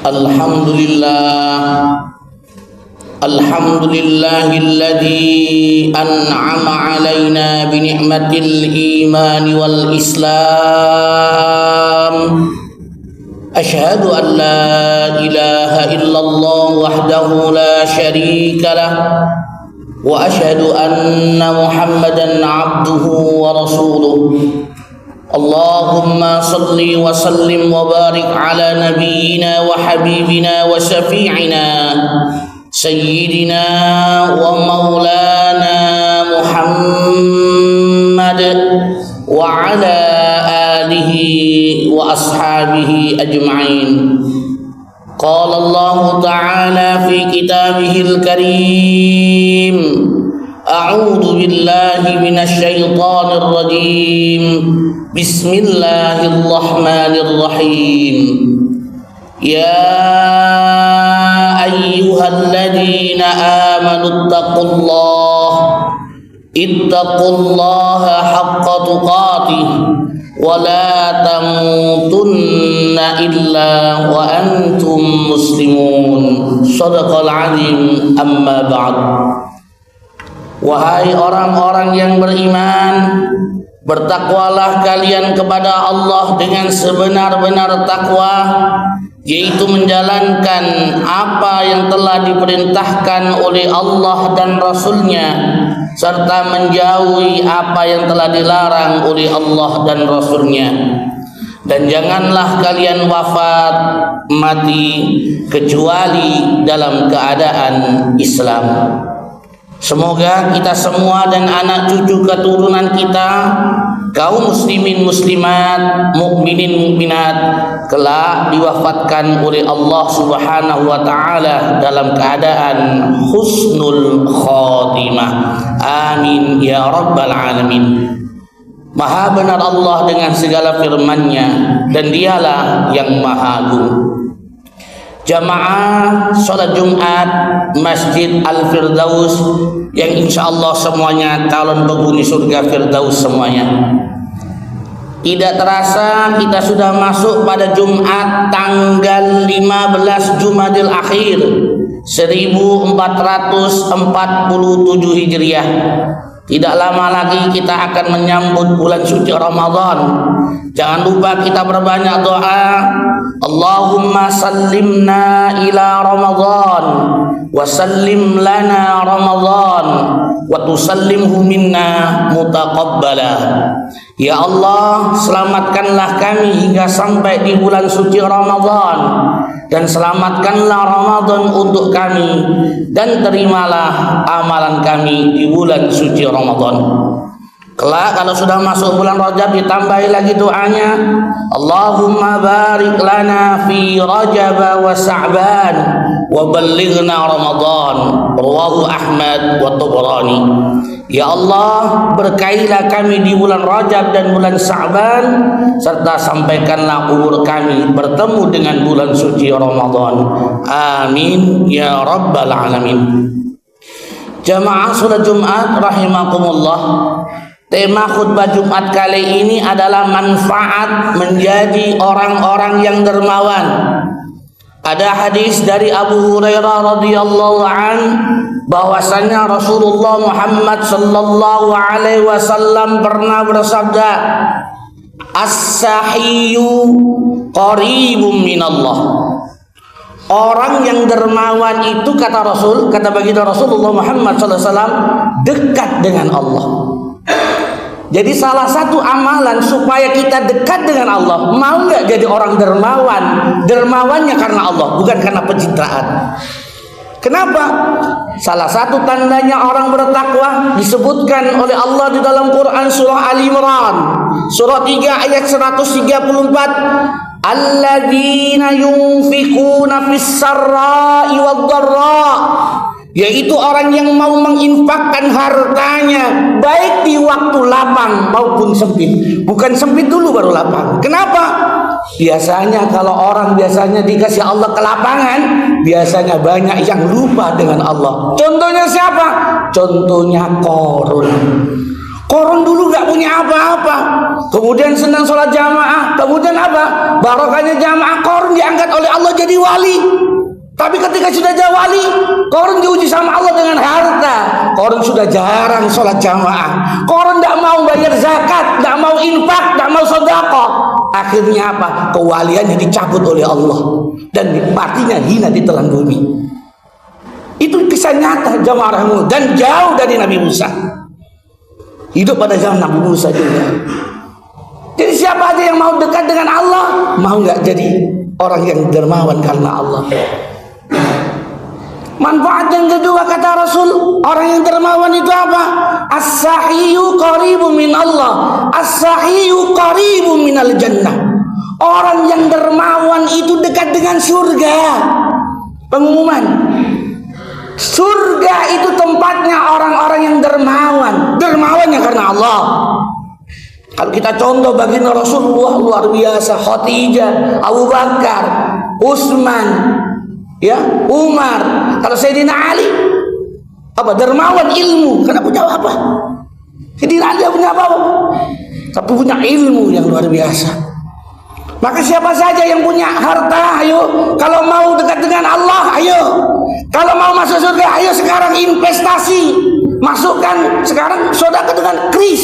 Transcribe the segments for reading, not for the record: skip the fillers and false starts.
Alhamdulillahilladzi an'ama alaina bi ni'matil iman wal islam. Asyhadu an la ilaha illallah wahdahu la syarika lah wa asyhadu anna Muhammadan abduhu wa rasuluh. Allahumma salli wa sallim wa barik ala nabiyyina wa habibina wa syafi'ina sayyidina wa maulana Muhammad wa ala alihi wa ashabihi ajma'in. Qala Allah ta'ala fi kitabihil karim, a'udzu billahi minasy syaithanir rajim. Bismillahirrahmanirrahim. Ya ayyuhalladzina amanu ittaqullaha haqqa tuqatih wa la tamutunna illa wa antum muslimun. Shadaqal azim. Amma ba'd. Wahai orang-orang yang beriman, bertakwalah kalian kepada Allah dengan sebenar-benar takwa, yaitu menjalankan apa yang telah diperintahkan oleh Allah dan Rasul-Nya, serta menjauhi apa yang telah dilarang oleh Allah dan Rasul-Nya. Dan janganlah kalian wafat mati kecuali dalam keadaan Islam. Semoga kita semua dan anak cucu keturunan kita, kaum muslimin muslimat, mukminin mukminat, kelak diwafatkan oleh Allah Subhanahu wa taala dalam keadaan husnul khotimah. Amin ya rabbal alamin. Maha benar Allah dengan segala firman-Nya, dan Dialah yang Maha Agung. Jamaah sholat Jumat Masjid Al-Firdaus yang insyaallah semuanya calon penghuni surga Firdaus semuanya. Tidak terasa kita sudah masuk pada Jumat tanggal 15 Jumadil Akhir 1447 Hijriah. Tidak lama lagi kita akan menyambut bulan suci Ramadan. Jangan lupa kita berbanyak doa. Allahumma sallimna ila Ramadan wa sallim lana Ramadan wa tusallimhu minna mutaqabbala. Ya Allah, selamatkanlah kami hingga sampai di bulan suci Ramadan, dan selamatkanlah Ramadan untuk kami, dan terimalah amalan kami di bulan suci Ramadan. Kelak kalau sudah masuk bulan Rajab ditambahi lagi doanya, Allahumma barik lana fi Rajab wa Sa'ban wa ballighna Ramadan. Rawahu Ahmad wa Tabrani. Ya Allah, berkailah kami di bulan Rajab dan bulan Sa'ban, serta sampaikanlah umur kami bertemu dengan bulan suci Ramadan. Amin ya rabbal alamin. Jamaah salat Jumat rahimakumullah. Tema khutbah Jumat kali ini adalah manfaat menjadi orang-orang yang dermawan. Ada hadis dari Abu Hurairah radhiyallahu an bahwasanya Rasulullah Muhammad sallallahu alaihi wasallam pernah bersabda, "As-sahiyyu qaribun minallah." Orang yang dermawan itu, kata baginda Rasulullah Muhammad sallallahu alaihi wasallam, dekat dengan Allah. Jadi salah satu amalan supaya kita dekat dengan Allah, mau nggak jadi orang dermawan? Dermawannya karena Allah, bukan karena pencitraan. Kenapa? Salah satu tandanya orang bertakwa disebutkan oleh Allah di dalam Quran surah Ali Imran, surah 3 ayat 134. Alladzina yunfikuna fis sarra'i wad dharra, yaitu orang yang mau menginfakkan hartanya baik di waktu lapang maupun sempit. Bukan sempit dulu baru lapang. Kenapa? Biasanya kalau orang dikasih Allah kelapangan, biasanya banyak yang lupa dengan Allah. Contohnya siapa? Contohnya Qarun. Qarun dulu gak punya apa-apa, kemudian senang sholat jamaah, kemudian apa? Barokahnya jamaah, Qarun diangkat oleh Allah jadi wali. Tapi ketika sudah jadi wali, Qarun diuji sama Allah dengan harta. Qarun sudah jarang sholat jamaah. Qarun tidak mau bayar zakat, tidak mau infak, tidak mau sedekah. Akhirnya apa? Kewaliannya dicabut oleh Allah dan partinya hina ditelan bumi. Itu kisah nyata jamaah rahimahullah, dan jauh dari Nabi Musa. Hidup pada zaman Nabi Musa juga. Jadi siapa aja yang mau dekat dengan Allah, mau nggak jadi orang yang dermawan karena Allah. Manfaat yang kedua kata Rasul, orang yang dermawan itu apa? As-sahiyyu qaribun min Allah, as-sahiyyu qaribun minal jannah. Orang yang dermawan itu dekat dengan surga. Pengumuman, surga itu tempatnya orang-orang yang dermawan. Dermawannya karena Allah. Kalau kita contoh baginda Rasulullah luar biasa, Khadijah, Abu Bakar, Utsman, ya, Umar. Kalau Sayyidina Ali apa? Dermawan ilmu. Karena punya apa? Sayyidina Ali punya apa? Tapi punya ilmu yang luar biasa. Maka siapa saja yang punya harta, ayo. Kalau mau dekat dengan Allah, ayo. Kalau mau masuk surga, ayo sekarang investasi. Masukkan sekarang sedekah dengan kris.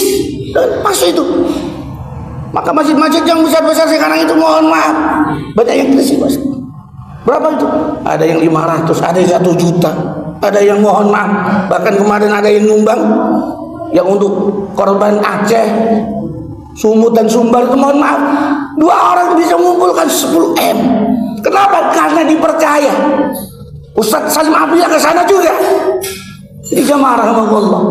Masuk itu. Maka masjid-masjid yang besar-besar sekarang itu mohon maaf banyak yang kris masuk. Berapa itu? Ada yang 500, ada yang 1 juta, ada yang mohon maaf bahkan kemarin ada yang nyumbang yang untuk korban Aceh, Sumut dan Sumbar itu mohon maaf 2 orang bisa mengumpulkan 10 M. Kenapa? Karena dipercaya. Ustaz Salim Abdillah ke sana juga. Jadi jamaah rahimahullah.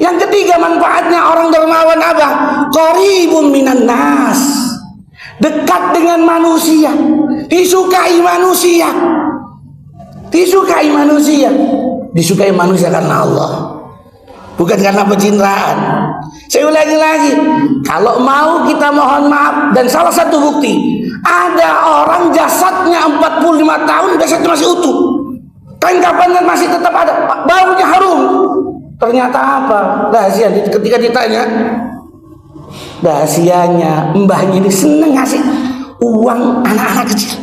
Yang ketiga manfaatnya orang dermawan apa? Qaribun minan nas. Dekat dengan manusia, disukai manusia. Disukai manusia. Disukai manusia karena Allah. Bukan karena pencitraan. Saya ulangi lagi, kalau mau kita mohon maaf, dan salah satu bukti, ada orang jasadnya 45 tahun jasadnya masih utuh. Kain kafannya masih tetap ada, baunya harum. Ternyata apa? Rahasia. Ketika ditanya, rahasianya mbahnya ini seneng ngasih uang anak-anak kecil.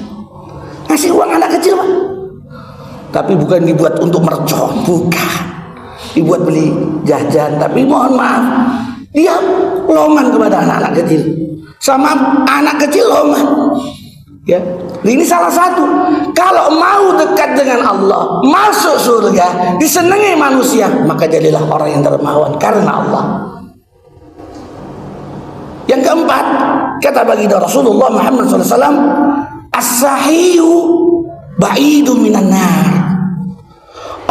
Ngasih uang anak kecil, Pak. Tapi bukan dibuat untuk mercon, bukan. Dibuat beli jajan, tapi mohon maaf, dia loman kepada anak-anak kecil. Sama anak kecil loman. Ya, ini salah satu. Kalau mau dekat dengan Allah, masuk surga, disenangi manusia, maka jadilah orang yang dermawan karena Allah. Yang keempat, kata baginda Rasulullah Muhammad SAW, as-sahiyyu ba'idun minan nar.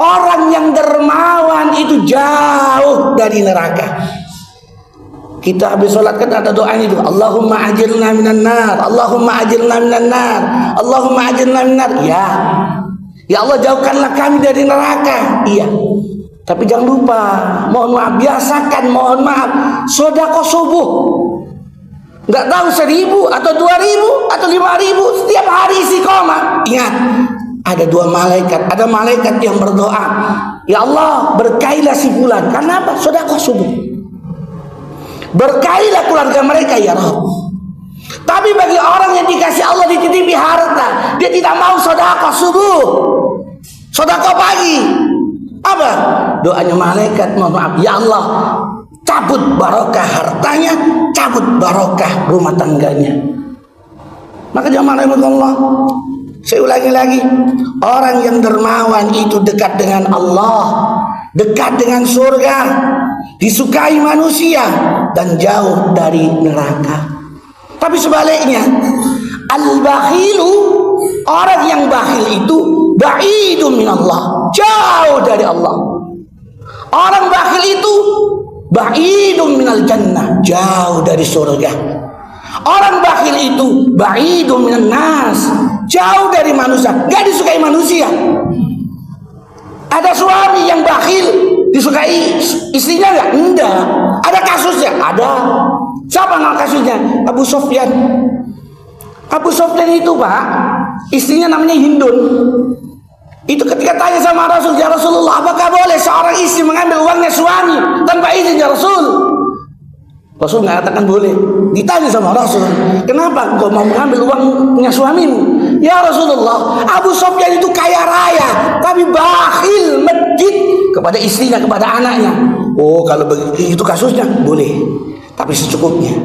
Orang yang dermawan itu jauh dari neraka. Kita habis sholat kan ada doanya itu, Allahumma ajirna minan nar, Allahumma ajirna minan nar, Allahumma ajirna minan nar. Ya Allah jauhkanlah kami dari neraka. Iya. Tapi jangan lupa, mohon maaf, biasakan mohon maaf sedekah subuh. Enggak tahu 1.000 atau 2.000 atau 5.000 setiap hari istiqomah. Ingat, ada 2 malaikat, ada malaikat yang berdoa, ya Allah berkailah si fulan. Karena apa? Sedekah subuh. Berkailah keluarga mereka ya Rabb. Tapi bagi orang yang dikasih Allah dititipi harta, dia tidak mau sedekah subuh, sedekah pagi, apa? Doanya malaikat, mohon maaf ya Allah, cabut barokah hartanya, cabut barokah rumah tangganya. Maka jamaah rahimahullah, saya ulangi lagi, orang yang dermawan itu dekat dengan Allah, dekat dengan surga, disukai manusia, dan jauh dari neraka. Tapi sebaliknya, al-bakhilu, orang yang bakhil itu ba'idun minallah, jauh dari Allah. Orang bakhil itu ba'idun minal jannah, jauh dari surga. Orang bakhil itu ba'idun minan nas, jauh dari manusia, gak disukai manusia. Ada suami yang bakhil, disukai istrinya enggak? Enggak. Ada kasusnya? Ada. Siapa nama kasusnya? Abu Sufyan. Abu Sufyan itu, Pak, istrinya namanya Hindun. Itu ketika tanya sama Rasul, ya Rasulullah, apakah boleh seorang istri mengambil uangnya suami tanpa izin ya Rasul? Rasul mengatakan boleh. Ditanya sama Rasul, kenapa engkau mau mengambil uangnya suamimu? Ya Rasulullah, Abu Sufyan itu kaya raya, tapi bakhil medit kepada istrinya, kepada anaknya. Oh, kalau begitu kasusnya boleh, tapi secukupnya.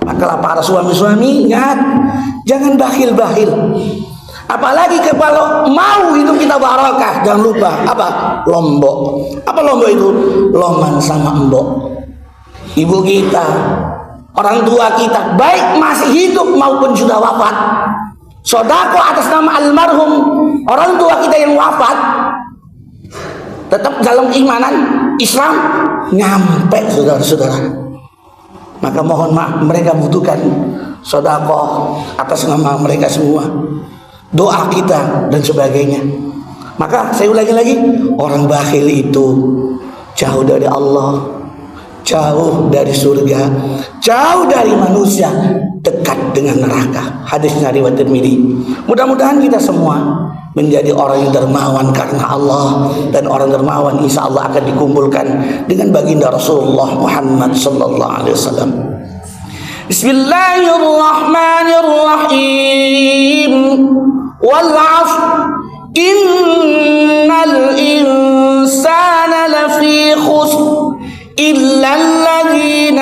Maka para suami-suami ingat, jangan bakhil-bakhil. Apalagi kalau mau hidup kita barokah, jangan lupa apa? Lombok. Apa lombok itu? Loman sama embok. Ibu kita, orang tua kita, baik masih hidup maupun sudah wafat, sodako atas nama almarhum orang tua kita yang wafat, tetap dalam keimanan Islam nyampe, saudara-saudara. Maka mohon maaf, mereka butuhkan sodako atas nama mereka semua, doa kita dan sebagainya. Maka saya ulangi lagi, orang bakhil itu jauh dari Allah, jauh dari surga, jauh dari manusia, dekat dengan neraka. Hadisnya riwayat Tirmidzi. Mudah-mudahan kita semua menjadi orang yang dermawan karena Allah, dan orang dermawan insya Allah akan dikumpulkan dengan baginda Rasulullah Muhammad sallallahu alaihi wasallam. Bismillahirrahmanirrahim. Wal 'ashr innal insana lafi khusr إلا الذين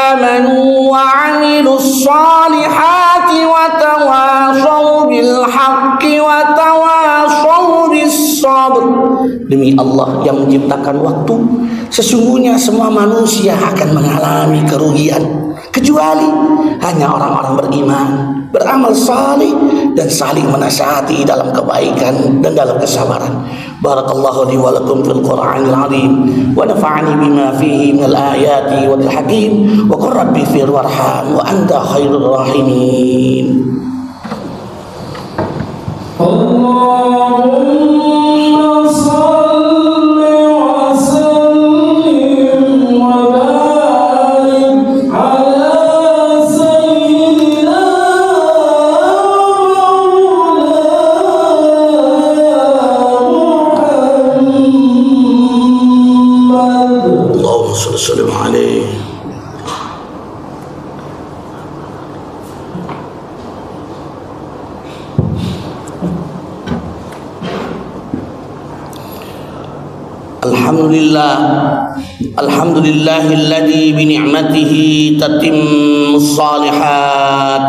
آمنوا وعملوا الصالحات وتواصوا بالحق وتواصوا بالصبر. Demi Allah yang menciptakan waktu, sesungguhnya semua manusia akan mengalami kerugian kecuali hanya orang-orang beriman, beramal salih, dan saling menasihati dalam kebaikan dan dalam kesabaran. Barakallahu li wa lakum fil Qur'anil azim wa nafa'ani bima fihi minal ayati wal hakim wa qur rabbi fir warham wa anta khairur rahimin. Allahumma salli wa sallim wa barik ala sayyidina Muhammad. Allahumma salli wa sallim alaihi. Alhamdulillahilladzi bi ni'matihi tatimmus shalihat.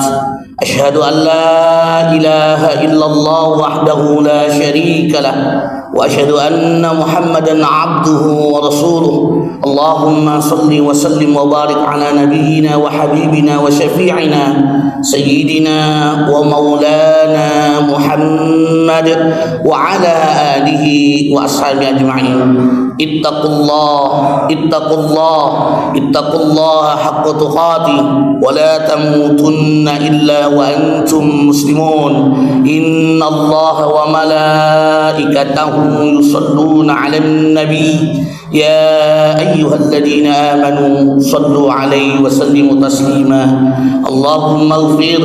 Asyhadu an la ilaha illallah wahdahu la syarika lah wa asyhadu anna Muhammadan 'abduhu wa rasuluh. Allahumma salli wa sallim wa barik ala nabiyyina wa habibina wa syafi'ina sayyidina wa maulana Muhammad wa ala alihi wa ashabihi ajma'in. Ittaqullah haqqa tuqatih wa la tamutunna illa wa antum muslimun. Innallaha wa malaikatahu yusalluna 'alan nabiy ya ayyuhalladzina amanu sallu 'alaihi wa sallimu taslima. Allahumma ighfir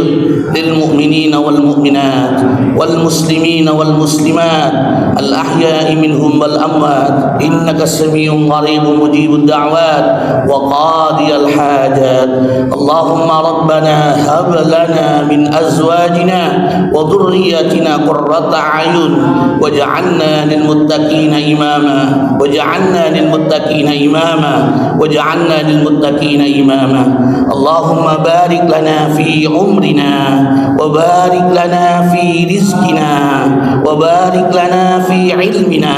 lil mu'minina wal mu'minat wal muslimina wal muslimat al ahya'i minhum wal amwat innaka samii'un qaribun mujibud da'wat wa qadiyal hajat. Allahumma rabbana hab lana min azwajina wa dhurriyyatina qurrata a'yun waj'alna lil muttaqina imama waj'alna lil muttaqina imama waj'alna lil muttaqina imama. Allahumma barik lana fi umrina wa barik lana fi rizqina wa barik lana fi ilmina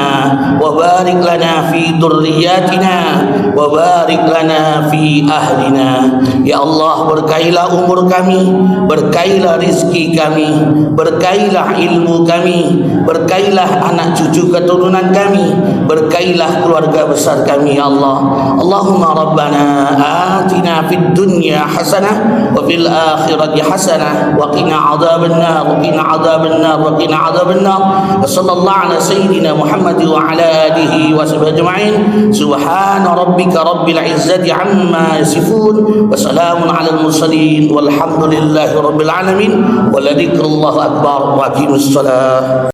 wa barik lana fi dhurriyyatina wa barik lana fi ahlina. Ya Allah, berkailah umur kami, berkailah rizki kami, berkailah ilmu kami, berkailah anak cucu keturunan kami, berkailah keluarga besar kami ya Allah. Allahumma rabbana atina fid dunya hasanah wa fil akhirati hasanah wa qina adzabannar wa qina adzabannar wa qina adzabannar. Wa sallallahu ala sayyidina Muhammad wa ala alihi wa sahbihi ajma'in. Subhana rabbika rabbil izzati amma yasifun wa salamun ala al mursalin walhamdulillahi rabbil alamin wa la dzikrullahu akbar wa aqimus salat.